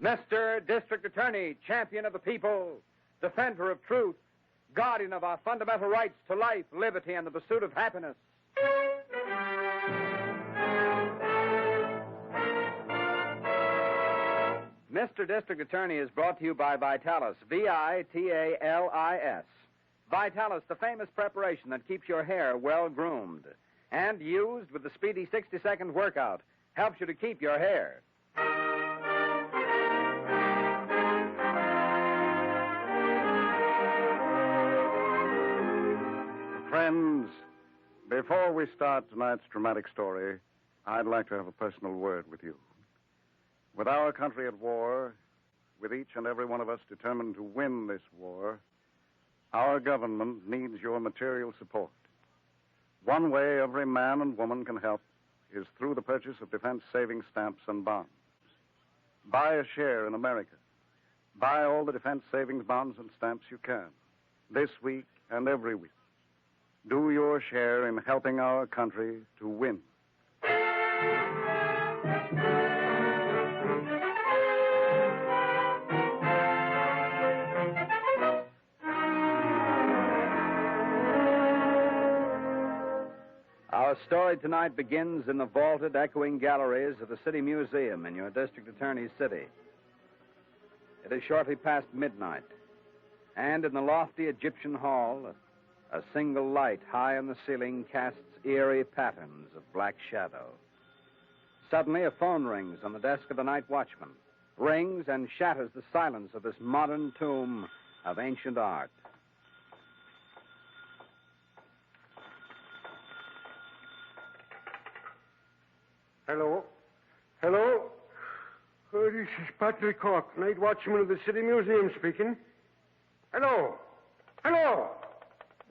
Mr. District Attorney, champion of the people, defender of truth, guardian of our fundamental rights to life, liberty, and the pursuit of happiness. Mr. District Attorney is brought to you by Vitalis, Vitalis. Vitalis, the famous preparation that keeps your hair well-groomed. And used with the speedy 60-second workout, helps you to keep your hair. Friends, before we start tonight's dramatic story, I'd like to have a personal word with you. With our country at war, with each and every one of us determined to win this war, our government needs your material support. One way every man and woman can help is through the purchase of defense savings stamps and bonds. Buy a share in America. Buy all the defense savings bonds and stamps you can, this week and every week. Do your share in helping our country to win. Our story tonight begins in the vaulted, echoing galleries of the City Museum in your District Attorney's city. It is shortly past midnight, and in the lofty Egyptian hall, a single light high on the ceiling casts eerie patterns of black shadow. Suddenly, a phone rings on the desk of the night watchman, rings and shatters the silence of this modern tomb of ancient art. Hello? Hello? Oh, this is Patrick Cork, night watchman of the City Museum speaking. Hello? Hello?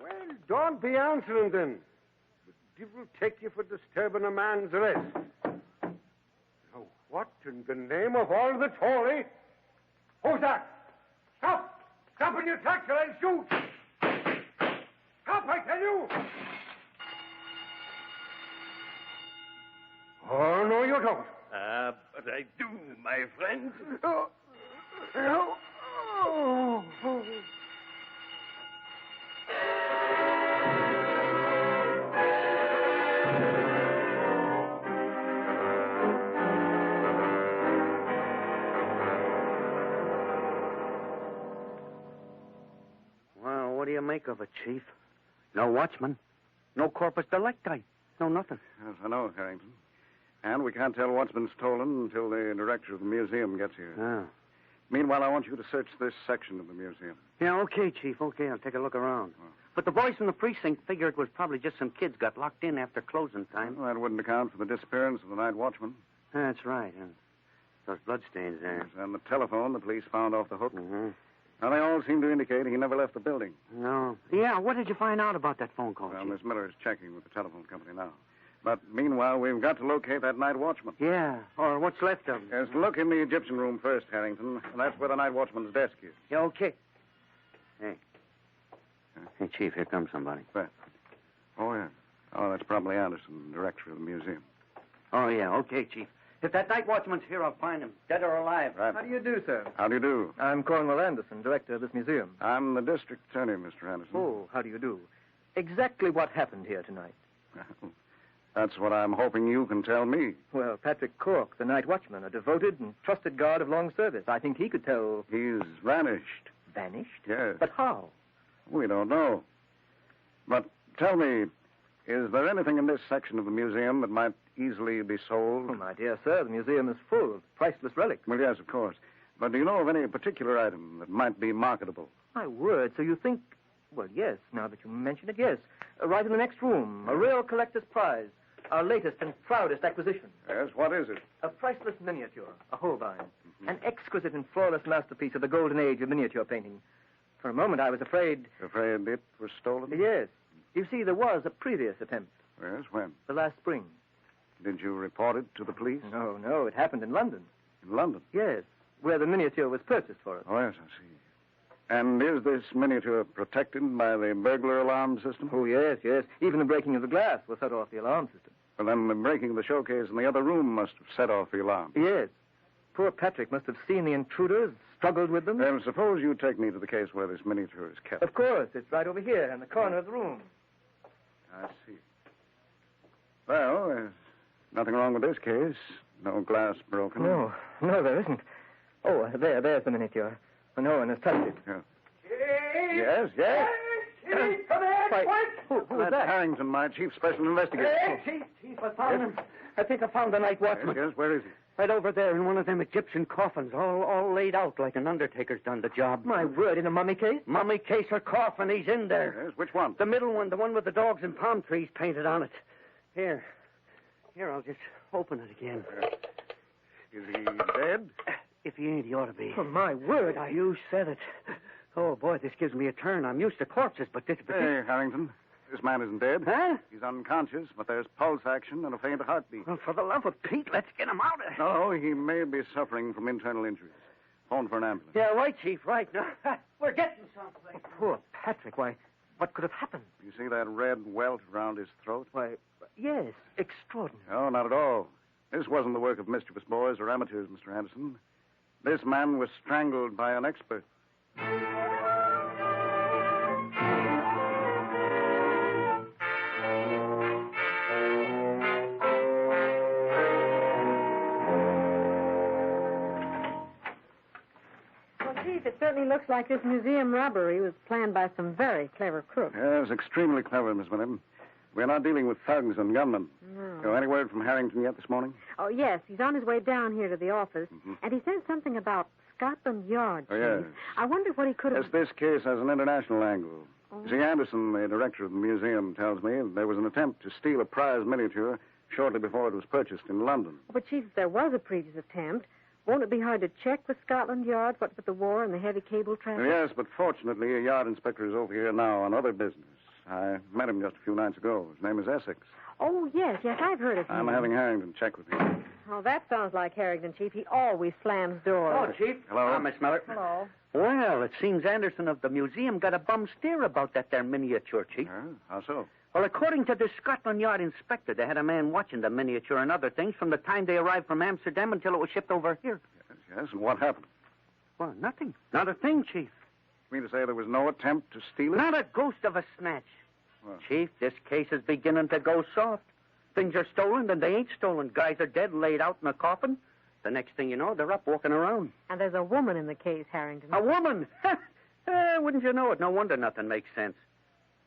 Well, don't be answering then. The devil take you for disturbing a man's rest. Now, what in the name of all that's holy? Who's that? Stop! Stop in your tracks or I'll shoot! Stop, I tell you! Oh, no, you don't. But I do, my friend. Oh. Oh. Oh. Well, what do you make of it, Chief? No watchman. No corpus delicti. No nothing. Yes, I know, Harrington. And we can't tell what's been stolen until the director of the museum gets here. Oh. Meanwhile, I want you to search this section of the museum. Yeah, okay, Chief. Okay, I'll take a look around. Oh. But the boys from the precinct figure it was probably just some kids got locked in after closing time. Well, that wouldn't account for the disappearance of the night watchman. That's right. Those bloodstains there. Yes, and the telephone the police found off the hook. Mm-hmm. Now, they all seem to indicate he never left the building. No. Yeah, what did you find out about that phone call, Well, Chief? Miss Miller is checking with the telephone company now. But meanwhile, we've got to locate that night watchman. Yeah, or what's left of him. Yes, look in the Egyptian room first, Harrington. And that's where the night watchman's desk is. Yeah, okay. Hey, Chief, here comes somebody. Where? Oh, yeah. Oh, that's probably Anderson, director of the museum. Oh, yeah, okay, Chief. If that night watchman's here, I'll find him, dead or alive. Right. How do you do, sir? How do you do? I'm Cornwell Anderson, director of this museum. I'm the district attorney, Mr. Anderson. Oh, how do you do? Exactly what happened here tonight? That's what I'm hoping you can tell me. Well, Patrick Cork, the night watchman, a devoted and trusted guard of long service. I think he could tell... He's vanished. Vanished? Yes. But how? We don't know. But tell me, is there anything in this section of the museum that might easily be sold? Oh, my dear sir, the museum is full of priceless relics. Well, yes, of course. But do you know of any particular item that might be marketable? My word, so you think... Well, yes, now that you mention it, yes. Right in the next room, a real collector's prize. Our latest and proudest acquisition. Yes, what is it? A priceless miniature, a Holbein. Mm-hmm. An exquisite and flawless masterpiece of the golden age of miniature painting. For a moment, I was afraid... Afraid it was stolen? Yes. You see, there was a previous attempt. Yes, when? The last spring. Did you report it to the police? No, it happened in London. In London? Yes, where the miniature was purchased for us. Oh, yes, I see. And is this miniature protected by the burglar alarm system? Oh, yes. Even the breaking of the glass will set off the alarm system. Well, then the breaking of the showcase in the other room must have set off the alarm. Yes. Poor Patrick must have seen the intruders, struggled with them. Well, suppose you take me to the case where this miniature is kept. Of course. It's right over here in the corner of the room. I see. Well, there's nothing wrong with this case. No glass broken. No, there isn't. Oh, there's the miniature. No one has touched it. Yeah. Yes, yes. Come here, Why, who is that? Harrington, my chief special investigator. Chief, I found him. I think I found the night watchman. Yes, where is he? Right over there in one of them Egyptian coffins, all laid out like an undertaker's done the job. My word, in a mummy case? Mummy case or coffin, he's in there. Yes, which one? The middle one, the one with the dogs and palm trees painted on it. Here, I'll just open it again. Is he dead? If he ain't, he ought to be. Oh, my word, You said it. Oh, boy, this gives me a turn. I'm used to corpses, but this... Hey, Harrington. This man isn't dead. Huh? He's unconscious, but there's pulse action and a faint heartbeat. Well, for the love of Pete, let's get him out of here. No, he may be suffering from internal injuries. Phone for an ambulance. Yeah, right, Chief, right. Now, we're getting someplace. Poor Patrick. Why, what could have happened? You see that red welt around his throat? Why, yes, extraordinary. No, not at all. This wasn't the work of mischievous boys or amateurs, Mr. Anderson. This man was strangled by an expert. It certainly looks like this museum robbery was planned by some very clever crooks. Yes, extremely clever, Miss William. We're not dealing with thugs and gunmen. No. Any word from Harrington yet this morning? Oh, yes. He's on his way down here to the office. And he said something about Scotland Yard. Oh, yes. I wonder what he could have... Yes, this case has an international angle. Oh. See, Anderson, the director of the museum, tells me there was an attempt to steal a prize miniature shortly before it was purchased in London. But, Chief, if there was a previous attempt, won't it be hard to check with Scotland Yard, what with the war and the heavy cable traffic? Yes, but fortunately, a yard inspector is over here now on other business. I met him just a few nights ago. His name is Essex. Oh, yes, I've heard of him. I'm having Harrington check with him. Oh, that sounds like Harrington, Chief. He always slams doors. Oh, Chief. Hello. Miss Miller. Hello. Well, it seems Anderson of the museum got a bum steer about that there miniature, Chief. How so? Well, according to the Scotland Yard inspector, they had a man watching the miniature and other things from the time they arrived from Amsterdam until it was shipped over here. Yes, and what happened? Well, nothing. Not a thing, Chief. You mean to say there was no attempt to steal it? Not a ghost of a snatch. Well. Chief, this case is beginning to go soft. Things are stolen, then they ain't stolen. Guys are dead, laid out in a coffin. The next thing you know, they're up walking around. And there's a woman in the case, Harrington. A woman? Wouldn't you know it? No wonder nothing makes sense.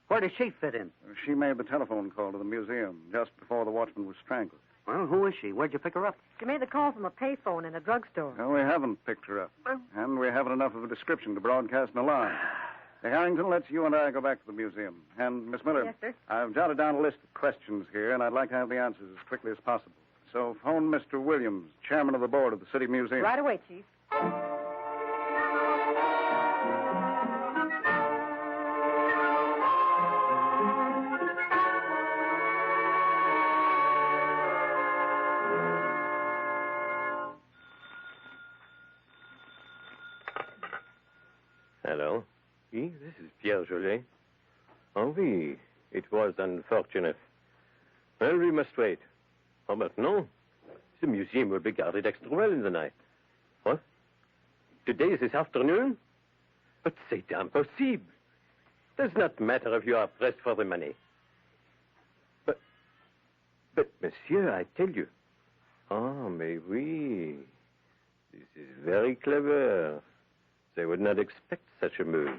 Where does she fit in? She made the telephone call to the museum just before the watchman was strangled. Well, who is she? Where'd you pick her up? She made the call from a payphone in a drugstore. No, we haven't picked her up. And we haven't enough of a description to broadcast an alarm. Hey, Harrington, let's you and I go back to the museum. And, Miss Miller, Yes, sir. I've jotted down a list of questions here, and I'd like to have the answers as quickly as possible. So phone Mr. Williams, chairman of the board of the City Museum. Right away, Chief. Hello. Oui, this is Pierre Jolet. Oh, oui. It was unfortunate. Well, we must wait. Oh, but no. The museum will be guarded extra well in the night. What? Today is this afternoon? But c'est impossible. Does not matter if you are pressed for the money. But, monsieur, I tell you. Oh, mais oui. This is very clever. They would not expect such a move.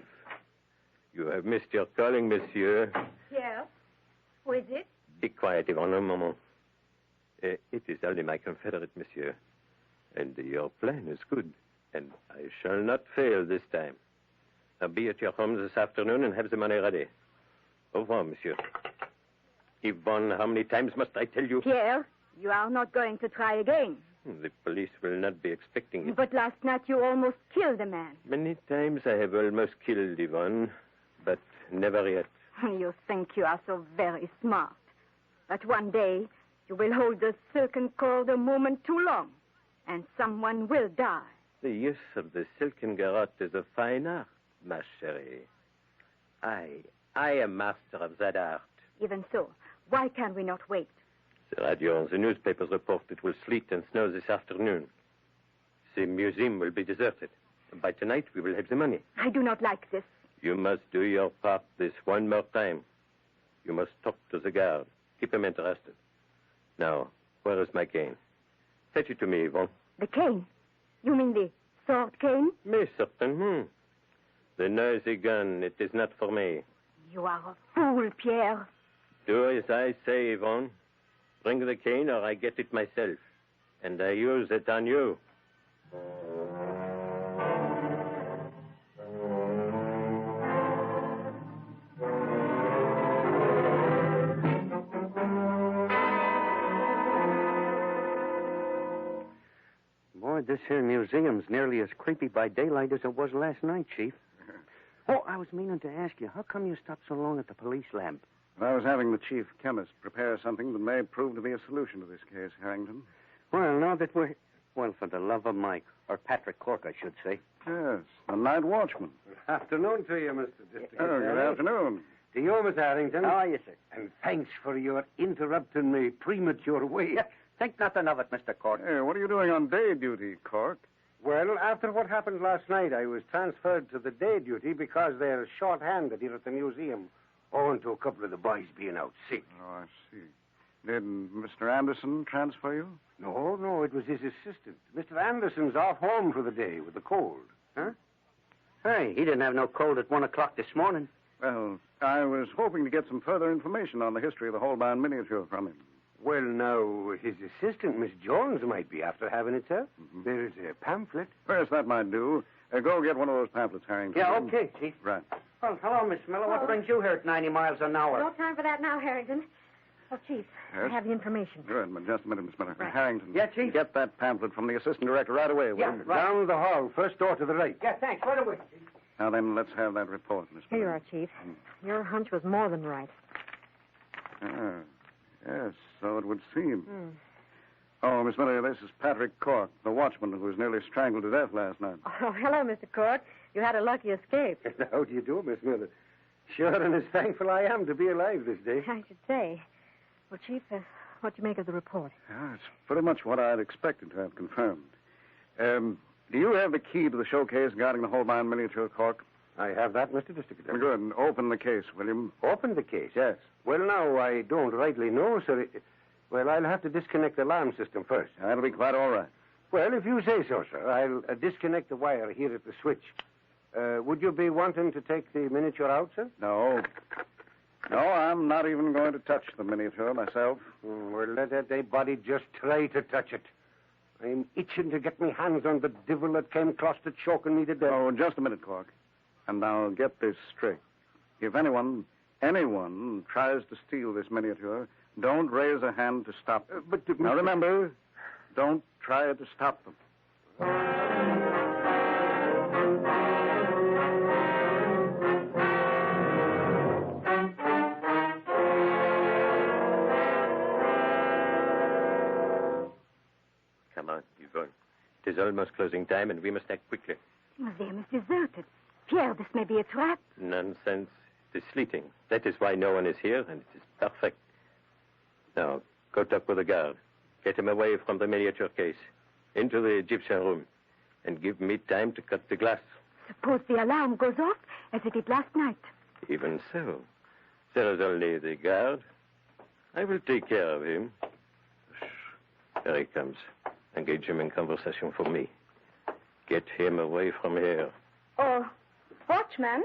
You have missed your calling, monsieur. Yes. Who is it? Be quiet, Yvonne, un moment. It is only my confederate, monsieur. And your plan is good. And I shall not fail this time. I'll be at your home this afternoon and have the money ready. Au revoir, monsieur. Yvonne, how many times must I tell you? Pierre, you are not going to try again. The police will not be expecting it. But last night you almost killed a man. Many times I have almost killed Yvonne, but never yet. You think you are so very smart. But one day you will hold the silken cord a moment too long, and someone will die. The use of the silken garrote is a fine art, ma chérie. I am master of that art. Even so, why can we not wait? The radio and the newspapers report it will sleet and snow this afternoon. The museum will be deserted. By tonight, we will have the money. I do not like this. You must do your part this one more time. You must talk to the guard. Keep him interested. Now, where is my cane? Fetch it to me, Yvonne. The cane? You mean the sword cane? Mais certainement. The noisy gun, it is not for me. You are a fool, Pierre. Do as I say, Yvonne. Bring the cane or I get it myself. And I use it on you. Boy, this here museum's nearly as creepy by daylight as it was last night, Chief. Oh, I was meaning to ask you, how come you stopped so long at the police lab? I was having the chief chemist prepare something that may prove to be a solution to this case, Harrington. Well, now that we're... Well, for the love of Mike, or Patrick Cork, I should say. Yes, the night watchman. Good afternoon to you, Mr. District Oh, good Attorney. afternoon. To you, Miss Harrington. How are you, sir? And thanks for your interrupting me premature wait. Think nothing of it, Mr. Cork. Hey, what are you doing on day duty, Cork? Well, after what happened last night, I was transferred to the day duty because they're short-handed here at the museum, owing to a couple of the boys being out sick. Oh, I see. Did Mr. Anderson transfer you? No, it was his assistant. Mr. Anderson's off home for the day with the cold. Huh? Hey, he didn't have no cold at 1 o'clock this morning. Well, I was hoping to get some further information on the history of the Holbein miniature from him. Well, now, his assistant, Miss Jones, might be after having it, sir. Mm-hmm. There's a pamphlet. First, that might do. Go get one of those pamphlets, Harrington. Yeah, okay, Chief. Right. Well, hello, Miss Miller. What brings you here at 90 miles an hour? No time for that now, Harrington. Oh, Chief, I Yes? have the information. Good, but just a minute, Miss Miller. Right. Harrington. Yeah, Chief? Get that pamphlet from the assistant director right away, will Yeah, you? right. Down the hall, first door to the right. Yeah, thanks. Right away, Chief. Now then, let's have that report, Miss Here you Miller. are, Chief. Your hunch was more than right. Ah, yes, so it would seem. Hmm. Oh, Miss Miller, this is Patrick Cork, the watchman who was nearly strangled to death last night. Oh, hello, Mr. Cork. You had a lucky escape. How do you do, Miss Miller? Sure, and as thankful I am to be alive this day. I should say. Well, Chief, what do you make of the report? Yeah, it's pretty much what I'd expected to have confirmed. Do you have the key to the showcase guarding the Holbein miniature, Cork? I have that, Mr. District Attorney. Good. Open the case, William. Open the case? Yes. Well, now, I don't rightly know, sir. Well, I'll have to disconnect the alarm system first. That'll be quite all right. Well, if you say so, sir, I'll disconnect the wire here at the switch. Would you be wanting to take the miniature out, sir? No. No, I'm not even going to touch the miniature myself. Well, let that body just try to touch it. I'm itching to get my hands on the devil that came close to choking me to death. Oh, just a minute, Cork. And now get this straight. If anyone tries to steal this miniature, don't raise a hand to stop them. Now remember, don't try to stop them. Come on, Yvonne. It is almost closing time, and we must act quickly. The museum is deserted. Pierre, this may be a trap. Nonsense. It is sleeting. That is why no one is here, and it is perfect. Now, go talk with the guard. Get him away from the miniature case, into the Egyptian room, and give me time to cut the glass. Suppose the alarm goes off as it did last night. Even so, there is only the guard. I will take care of him. Shh. Here he comes. Engage him in conversation for me. Get him away from here. Oh, watchman,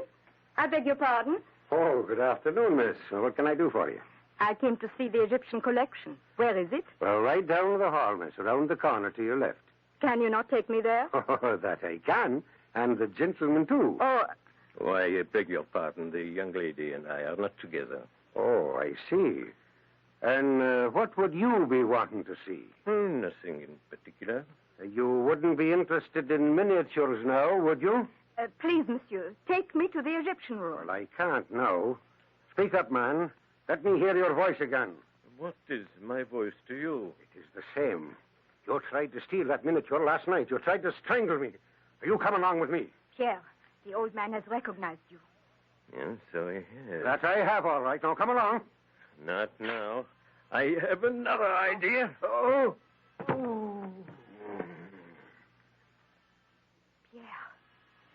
I beg your pardon. Oh, good afternoon, miss. What can I do for you? I came to see the Egyptian collection. Where is it? Well, right down the hall, miss, around the corner to your left. Can you not take me there? Oh, that I can. And the gentleman, too. Oh, Why, I beg your pardon. The young lady and I are not together. Oh, I see. And what would you be wanting to see? Nothing in particular. You wouldn't be interested in miniatures now, would you? please, monsieur, take me to the Egyptian room. Well, I can't now. Speak up, man. Let me hear your voice again. What is my voice to you? It is the same. You tried to steal that miniature last night. You tried to strangle me. You come along with me. Pierre, the old man has recognized you. Yes, so he has. That I have, all right. Now, come along. Not now. I have another idea. Oh!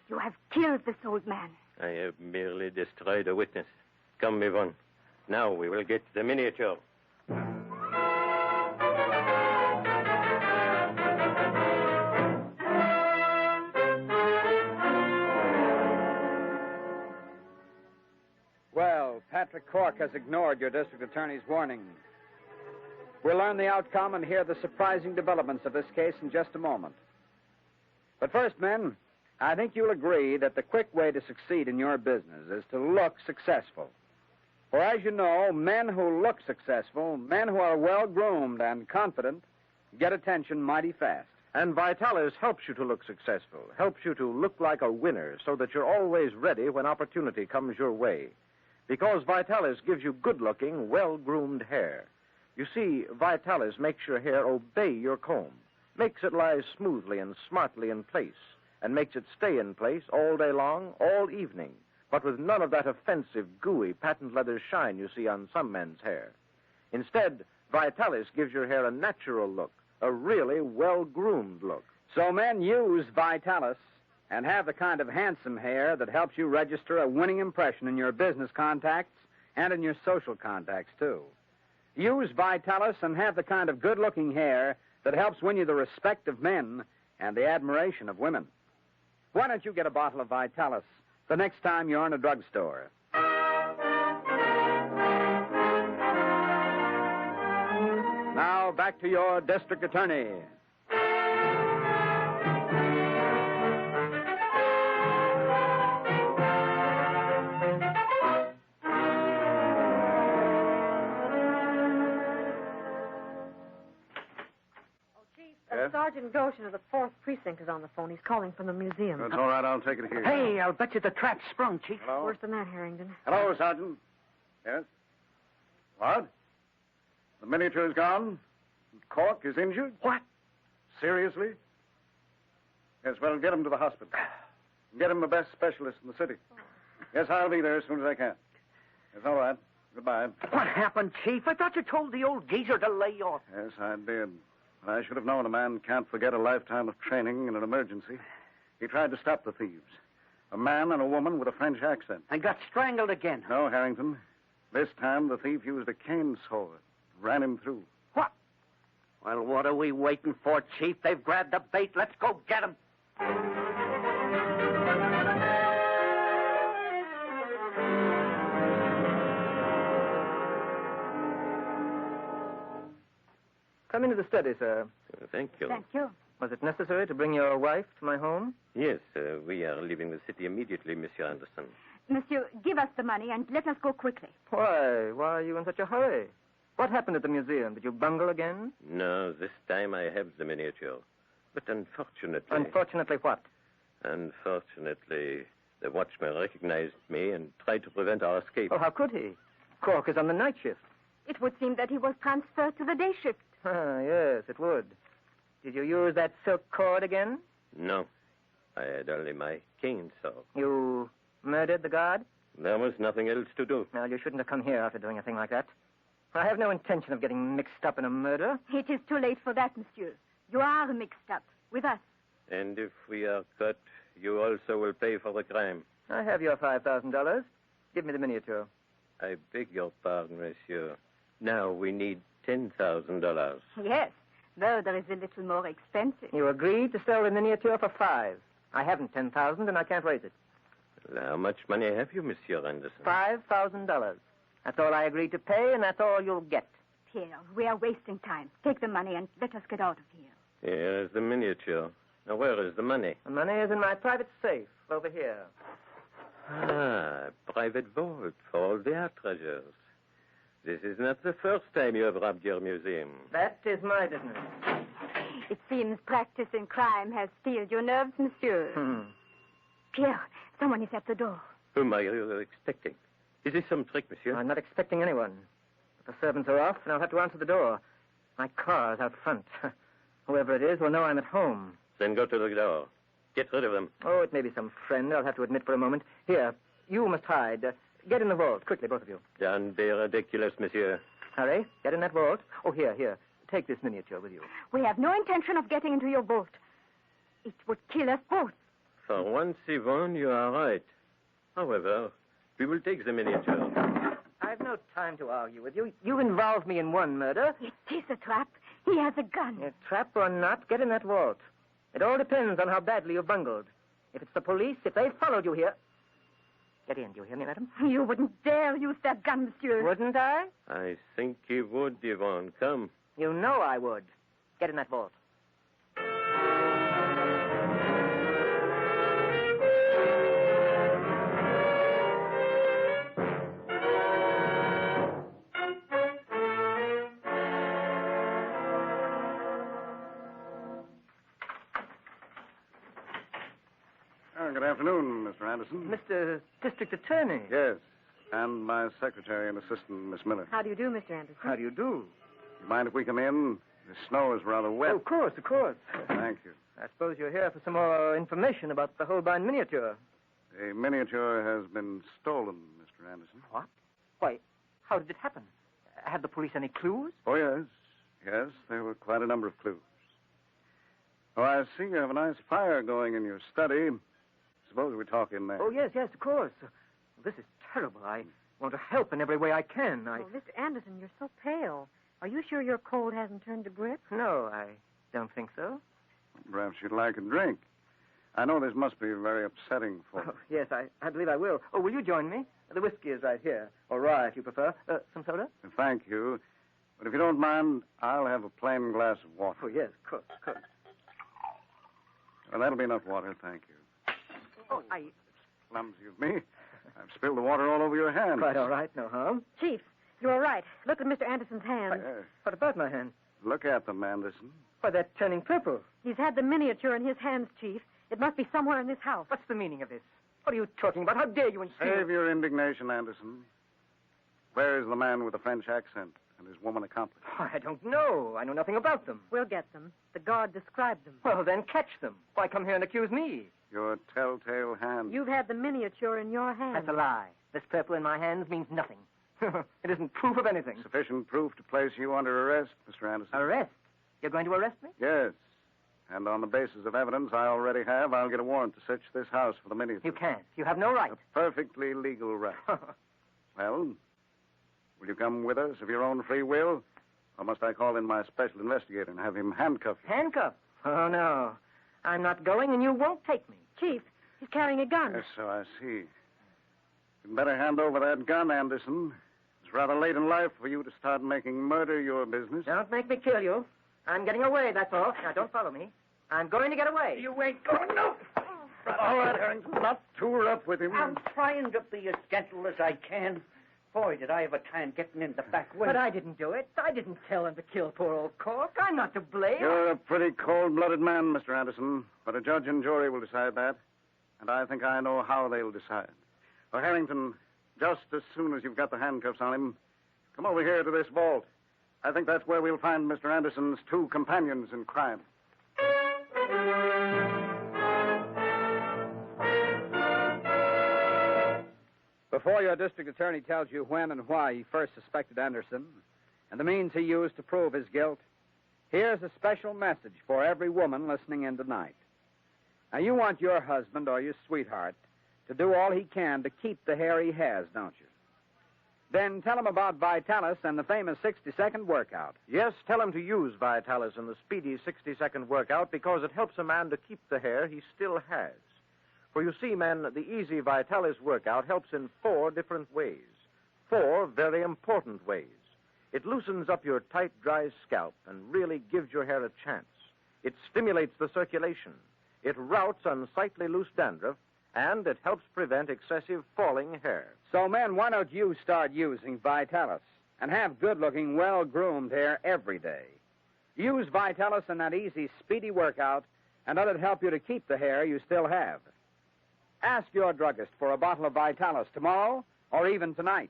You have killed this old man. I have merely destroyed a witness. Come, Yvonne. Now we will get the miniature. Well, Patrick Cork has ignored your district attorney's warning. We'll learn the outcome and hear the surprising developments of this case in just a moment. But first, men, I think you'll agree that the quick way to succeed in your business is to look successful. For as you know, men who look successful, men who are well-groomed and confident, get attention mighty fast. And Vitalis helps you to look successful, helps you to look like a winner so that you're always ready when opportunity comes your way. Because Vitalis gives you good-looking, well-groomed hair. You see, Vitalis makes your hair obey your comb, makes it lie smoothly and smartly in place, and makes it stay in place all day long, all evening, but with none of that offensive, gooey, patent leather shine you see on some men's hair. Instead, Vitalis gives your hair a natural look, a really well-groomed look. So men, use Vitalis and have the kind of handsome hair that helps you register a winning impression in your business contacts and in your social contacts, too. Use Vitalis and have the kind of good-looking hair that helps win you the respect of men and the admiration of women. Why don't you get a bottle of Vitalis the next time you're in a drugstore? Now, back to your district attorney. Sergeant Goshen of the 4th Precinct is on the phone. He's calling from the museum. That's all right. I'll take it here. Hey, I'll bet you the trap's sprung, Chief. Hello? Worse than that, Harrington. Hello, Sergeant. Yes? What? The miniature is gone? Cork is injured? What? Seriously? Yes, well, get him to the hospital. Get him the best specialist in the city. Yes, I'll be there as soon as I can. Yes, all right. Goodbye. What happened, Chief? I thought you told the old geezer to lay off. Yes, I did. I should have known a man can't forget a lifetime of training in an emergency. He tried to stop the thieves. A man and a woman with a French accent. And got strangled again. No, Harrington. This time the thief used a cane saw. Ran him through. What? Well, what are we waiting for, Chief? They've grabbed the bait. Let's go get them. Come into the study, sir. Thank you. Thank you. Was it necessary to bring your wife to my home? Yes, we are leaving the city immediately, Monsieur Anderson. Monsieur, give us the money and let us go quickly. Why? Why are you in such a hurry? What happened at the museum? Did you bungle again? No, this time I have the miniature. But unfortunately... Unfortunately what? Unfortunately, the watchman recognized me and tried to prevent our escape. Oh, how could he? Cork is on the night shift. It would seem that he was transferred to the day shift. Ah, yes, it would. Did you use that silk cord again? No, I had only my cane saw. You murdered the guard? There was nothing else to do. Well, you shouldn't have come here after doing a thing like that. I have no intention of getting mixed up in a murder. It is too late for that, monsieur. You are mixed up with us. And if we are caught, you also will pay for the crime. I have your $5,000. Give me the miniature. I beg your pardon, monsieur. Now we need $10,000. Yes, murder is a little more expensive. You agreed to sell the miniature for $5,000. I haven't $10,000 and I can't raise it. Well, how much money have you, Monsieur Anderson? $5,000. That's all I agreed to pay, and that's all you'll get. Pierre, we are wasting time. Take the money and let us get out of here. Here is the miniature. Now, where is the money? The money is in my private safe over here. Ah, private vault for all their treasures. This is not the first time you have robbed your museum. That is my business. It seems practice in crime has steeled your nerves, monsieur. Pierre, someone is at the door. Whom are you expecting? Is this some trick, monsieur? I'm not expecting anyone. But the servants are off, and I'll have to answer the door. My car is out front. Whoever it is will know I'm at home. Then go to the door. Get rid of them. Oh, it may be some friend, I'll have to admit for a moment. Here, you must hide. Get in the vault, quickly, both of you. Don't be ridiculous, monsieur. Hurry, get in that vault. Oh, here. Take this miniature with you. We have no intention of getting into your vault. It would kill us both. For once, Yvonne, you are right. However, we will take the miniature. I've no time to argue with you. You involved me in one murder. It is a trap. He has a gun. A trap or not, get in that vault. It all depends on how badly you've bungled. If it's the police, if they followed you here... Get in, do you hear me, madam? You wouldn't dare use that gun, monsieur. Wouldn't I? I think he would, Yvonne. Come. You know I would. Get in that vault. Good afternoon, Mr. Anderson. Mr. District Attorney. Yes, and my secretary and assistant, Miss Miller. How do you do, Mr. Anderson? How do you do? You mind if we come in? The snow is rather wet. Oh, of course, of course. Thank you. I suppose you're here for some more information about the Holbein miniature. A miniature has been stolen, Mr. Anderson. What? Why, how did it happen? Had the police any clues? Oh, yes. Yes, there were quite a number of clues. Oh, I see you have a nice fire going in your study. Suppose we talk in there. Oh, yes, of course. This is terrible. I want to help in every way I can. Oh, Mr. Anderson, you're so pale. Are you sure your cold hasn't turned to grip? No, I don't think so. Perhaps you'd like a drink. I know this must be very upsetting for you. Oh, yes, I believe I will. Oh, will you join me? The whiskey is right here. Or rye, if you prefer. Some soda? Thank you. But if you don't mind, I'll have a plain glass of water. Oh, yes, of course. Well, that'll be enough water, thank you. Oh, Clumsy of me. I've spilled the water all over your hands. Quite all right, no harm. Chief, you're all right. Look at Mr. Anderson's hands. What about my hand? Look at them, Anderson. Why, they're turning purple. He's had the miniature in his hands, Chief. It must be somewhere in this house. What's the meaning of this? What are you talking about? How dare you insinuate... Save your indignation, Anderson. Where is the man with the French accent and his woman accomplice? Oh, I don't know. I know nothing about them. We'll get them. The guard described them. Well, then catch them. Why come here and accuse me? Your telltale hand. You've had the miniature in your hands. That's a lie. This purple in my hands means nothing. It isn't proof of anything. Sufficient proof to place you under arrest, Mr. Anderson. Arrest? You're going to arrest me? Yes. And on the basis of evidence I already have, I'll get a warrant to search this house for the miniature. You can't. You have no right. A perfectly legal right. Well, will you come with us of your own free will? Or must I call in my special investigator and have him handcuff you? Handcuff? Oh, no. I'm not going, and you won't take me. Chief, he's carrying a gun. Yes, so I see. You'd better hand over that gun, Anderson. It's rather late in life for you to start making murder your business. Don't make me kill you. I'm getting away, that's all. Now, don't follow me. I'm going to get away. You ain't going, no. All right, Harrington, not too rough with him. I'm trying to be as gentle as I can. Boy, did I have a time getting in the back way. But I didn't do it. I didn't tell him to kill poor old Cork. I'm not to blame. You're a pretty cold-blooded man, Mr. Anderson. But a judge and jury will decide that. And I think I know how they'll decide. Well, Harrington, just as soon as you've got the handcuffs on him, come over here to this vault. I think that's where we'll find Mr. Anderson's two companions in crime. Before your district attorney tells you when and why he first suspected Anderson and the means he used to prove his guilt, here's a special message for every woman listening in tonight. Now, you want your husband or your sweetheart to do all he can to keep the hair he has, don't you? Then tell him about Vitalis and the famous 60-second workout. Yes, tell him to use Vitalis and the speedy 60-second workout because it helps a man to keep the hair he still has. For you see, men, the easy Vitalis workout helps in 4 different ways. 4 very important ways. It loosens up your tight, dry scalp and really gives your hair a chance. It stimulates the circulation. It routs unsightly loose dandruff, and it helps prevent excessive falling hair. So, men, why don't you start using Vitalis and have good-looking, well-groomed hair every day? Use Vitalis in that easy, speedy workout, and let it help you to keep the hair you still have. Ask your druggist for a bottle of Vitalis tomorrow or even tonight.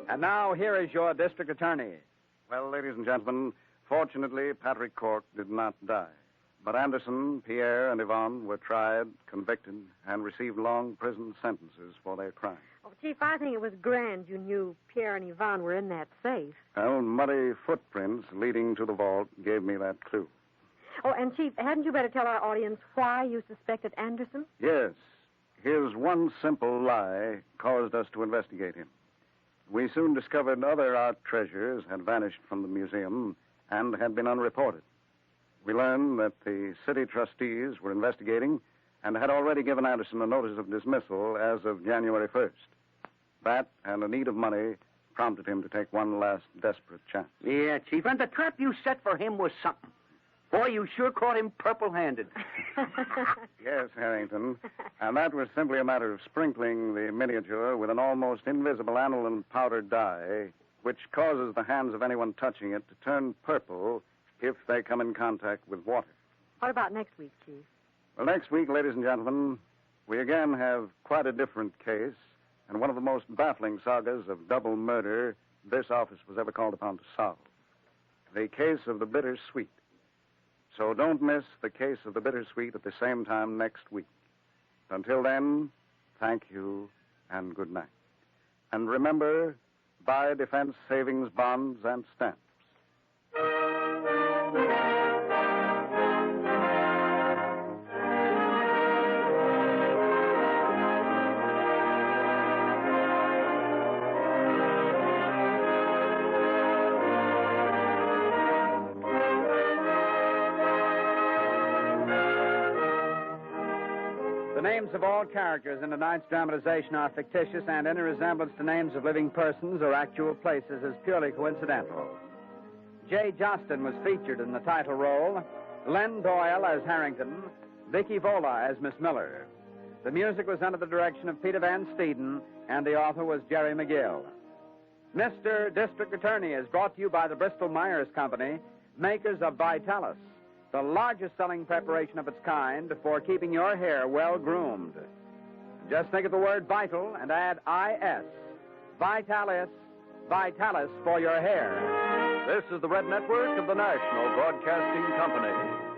And now, here is your district attorney. Well, ladies and gentlemen, fortunately, Patrick Cork did not die. But Anderson, Pierre, and Yvonne were tried, convicted, and received long prison sentences for their crimes. Oh, Chief, I think it was grand you knew Pierre and Yvonne were in that safe. Well, muddy footprints leading to the vault gave me that clue. Oh, and Chief, hadn't you better tell our audience why you suspected Anderson? Yes. His one simple lie caused us to investigate him. We soon discovered other art treasures had vanished from the museum and had been unreported. We learned that the city trustees were investigating and had already given Anderson a notice of dismissal as of January 1st. That and a need of money prompted him to take one last desperate chance. Yeah, Chief, and the trap you set for him was something. Boy, you sure caught him purple-handed. Yes, Harrington. And that was simply a matter of sprinkling the miniature with an almost invisible aniline powder dye, which causes the hands of anyone touching it to turn purple if they come in contact with water. What about next week, Chief? Well, next week, ladies and gentlemen, we again have quite a different case and one of the most baffling sagas of double murder this office was ever called upon to solve. The case of the bittersweet. So don't miss the case of the bittersweet at the same time next week. Until then, thank you and good night. And remember, buy defense savings bonds and stamps. The names of all characters in tonight's dramatization are fictitious, and any resemblance to names of living persons or actual places is purely coincidental. Jay Jostin was featured in the title role, Len Doyle as Harrington, Vicky Vola as Miss Miller. The music was under the direction of Peter Van Steeden, and the author was Jerry McGill. Mr. District Attorney is brought to you by the Bristol-Myers Company, makers of Vitalis, the largest selling preparation of its kind for keeping your hair well groomed. Just think of the word vital and add I-S. Vitalis, Vitalis for your hair. This is the Red Network of the National Broadcasting Company.